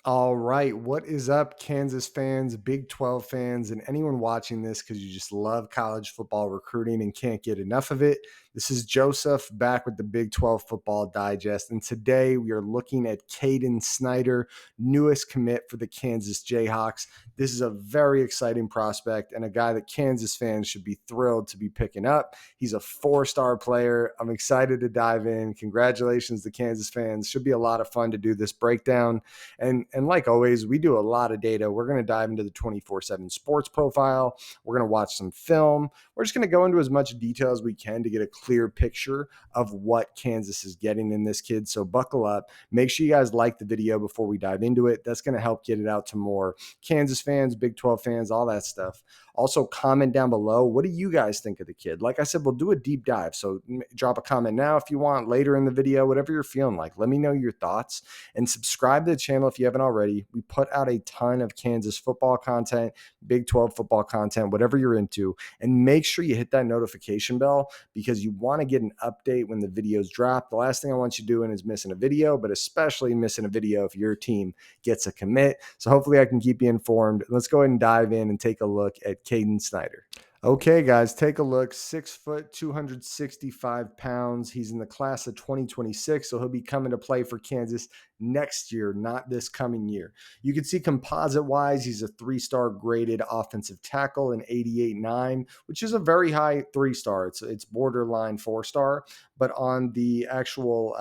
All right. What is up, Kansas fans, Big 12 fans, and anyone watching this because you just love college football recruiting and can't get enough of it? This is Joseph back with the Big 12 Football Digest. And today we are looking at Kaden Snyder, newest commit for the Kansas Jayhawks. This is a very exciting prospect and a guy that Kansas fans should be thrilled to be picking up. He's a 4-star player. I'm excited to dive in. Congratulations to Kansas fans. Should be a lot of fun to do this breakdown. And like always, we do a lot of data. We're going to dive into the 24/7 sports profile. We're going to watch some film. We're just going to go into as much detail as we can to get a clear picture of what Kansas is getting in this kid. So buckle up. Make sure you guys like the video before we dive into it. That's going to help get it out to more Kansas fans, Big 12 fans, all that stuff. Also, comment down below. What do you guys think of the kid? Like I said, we'll do a deep dive. So drop a comment now if you want, later in the video, whatever you're feeling like. Let me know your thoughts and subscribe to the channel if you haven't already. We put out a ton of Kansas football content, Big 12 football content, whatever you're into. And make sure you hit that notification bell because you want to get an update when the videos drop. The last thing I want you doing is missing a video, but especially missing a video if your team gets a commit. So hopefully I can keep you informed. Let's go ahead and dive in and take a look at Kayden Snyder. Okay, guys, take a look. 6 foot, 265 pounds. He's in the class of 2026, so he'll be coming to play for Kansas next year, not this coming year. You can see composite-wise, he's a 3-star graded offensive tackle, an 88.9, which is a very high 3-star. It's borderline 4-star, but on the actual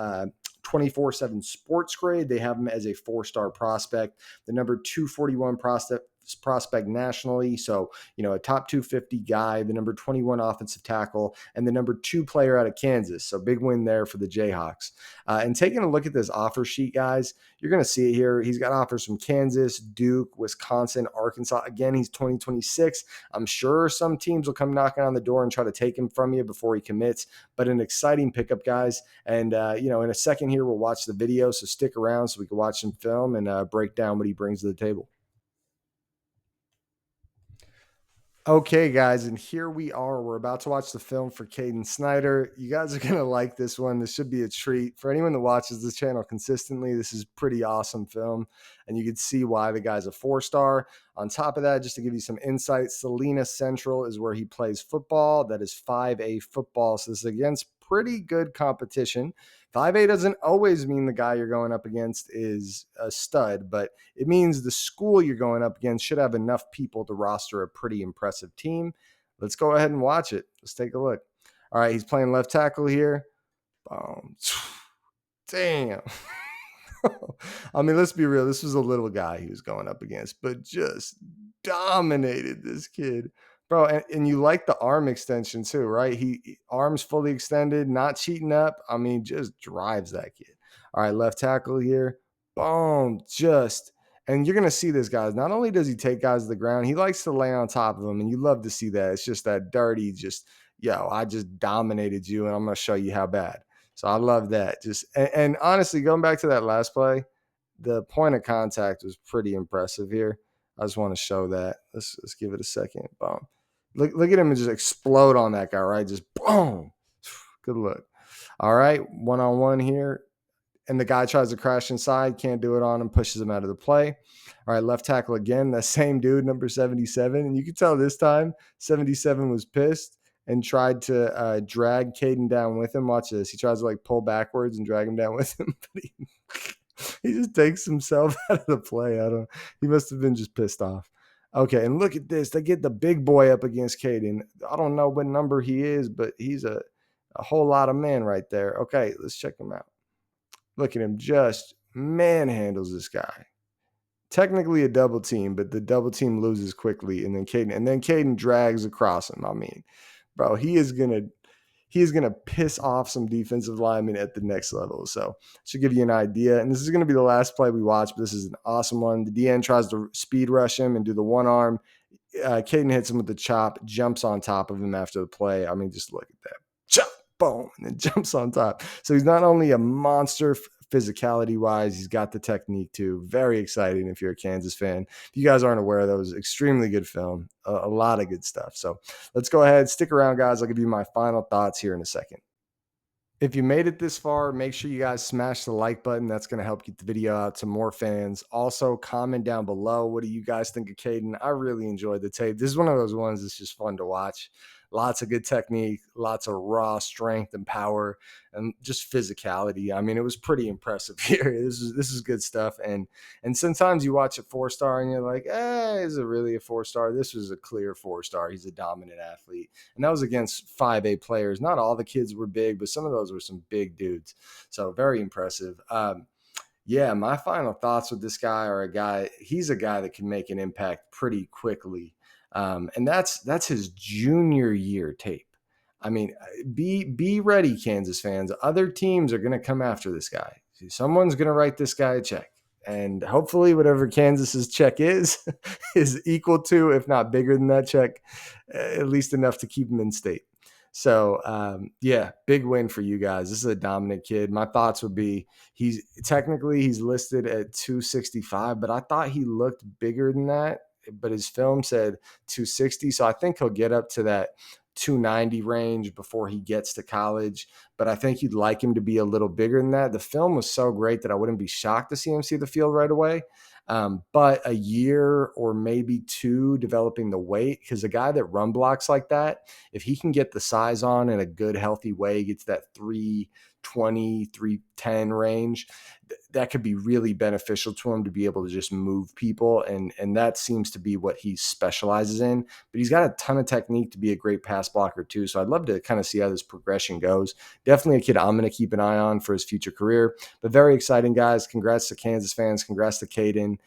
24/7 sports grade, they have him as a 4-star prospect. The number 241 prospect nationally. So, a top 250 guy, the number 21 offensive tackle, and the number 2 player out of Kansas. So big win there for the Jayhawks. And taking a look at this offer sheet, guys, you're going to see it here. He's got offers from Kansas, Duke, Wisconsin, Arkansas. Again, he's 2026. I'm sure some teams will come knocking on the door and try to take him from you before he commits, but an exciting pickup, guys. And, in a second here, we'll watch the video. So stick around so we can watch some film and break down what he brings to the table. Okay, guys, and here we are. We're about to watch the film for Kaden Snyder. You guys are going to like this one. This should be a treat. For anyone that watches this channel consistently, this is pretty awesome film, and you can see why the guy's a 4-star. On top of that, just to give you some insight, Salina Central is where he plays football. That is 5A football, so this is against pretty good competition. 5A doesn't always mean the guy you're going up against is a stud, but it means the school you're going up against should have enough people to roster a pretty impressive team. Let's go ahead and watch it. Let's take a look. All right, he's playing left tackle here. Boom. Damn. I mean, let's be real. This was a little guy he was going up against, but just dominated this kid. Bro, and you like the arm extension too, right? He arms fully extended, not cheating up. I mean, just drives that kid. All right, left tackle here. Boom. And you're going to see this, guys. Not only does he take guys to the ground, he likes to lay on top of them. And you love to see that. It's just that dirty, I just dominated you and I'm going to show you how bad. So I love that. And honestly, going back to that last play, the point of contact was pretty impressive here. I just want to show that. Let's give it a second. Boom. Look at him and just explode on that guy, right? Just boom. Good look. All right, one-on-one here. And the guy tries to crash inside, can't do it on him, pushes him out of the play. All right, left tackle again. That same dude, number 77. And you can tell this time 77 was pissed and tried to drag Kayden down with him. Watch this. He tries to pull backwards and drag him down with him, but he just takes himself out of the play. He must have been just pissed off. Okay, and look at this. They get the big boy up against Kayden. I don't know what number he is, but he's a whole lot of man right there. Okay, let's check him out. Look at him, just manhandles this guy. Technically a double team, but the double team loses quickly, and then Kayden drags across him. I mean, bro, he is gonna piss off some defensive linemen at the next level. So should give you an idea. And this is gonna be the last play we watch, but this is an awesome one. The DN tries to speed rush him and do the one arm. Kayden hits him with the chop, jumps on top of him after the play. I mean, just look at that. Chop, boom, and then jumps on top. So he's not only a monster physicality wise, he's got the technique too. Very exciting if you're a Kansas fan. If you guys aren't aware, that was extremely good film, a lot of good stuff. So let's go ahead, stick around, guys. I'll give you my final thoughts here in a second. If you made it this far, make sure you guys smash the like button. That's going to help get the video out to more fans. Also, comment down below. What do you guys think of Kayden? I really enjoyed the tape. This is one of those ones that's just fun to watch. Lots of good technique, lots of raw strength and power, and just physicality. I mean, it was pretty impressive here. This is good stuff. And sometimes you watch a 4-star and you're like, is it really a 4-star? This was a clear 4-star. He's a dominant athlete. And that was against 5A players. Not all the kids were big, but some of those were some big dudes. So very impressive. Yeah, my final thoughts with this guy are he's a guy that can make an impact pretty quickly. And that's his junior year tape. I mean, be ready, Kansas fans. Other teams are going to come after this guy. Someone's going to write this guy a check. And hopefully, whatever Kansas's check is, is equal to, if not bigger than that check, at least enough to keep him in state. So, yeah, big win for you guys. This is a dominant kid. My thoughts would be he's listed at 265, but I thought he looked bigger than that. But his film said 260. So I think he'll get up to that 290 range before he gets to college. But I think you'd like him to be a little bigger than that. The film was so great that I wouldn't be shocked to see him see the field right away. But a year or maybe two developing the weight, because a guy that run blocks like that, if he can get the size on in a good, healthy way, gets that 320, 310 range, that could be really beneficial to him to be able to just move people. And that seems to be what he specializes in. But he's got a ton of technique to be a great pass blocker too. So I'd love to kind of see how this progression goes. Definitely a kid I'm going to keep an eye on for his future career. But very exciting, guys. Congrats to Kansas fans. Congrats to Kayden.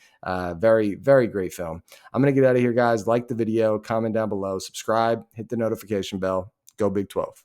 Very, very great film. I'm going to get out of here, guys. Like the video, comment down below, subscribe, hit the notification bell. Go Big 12.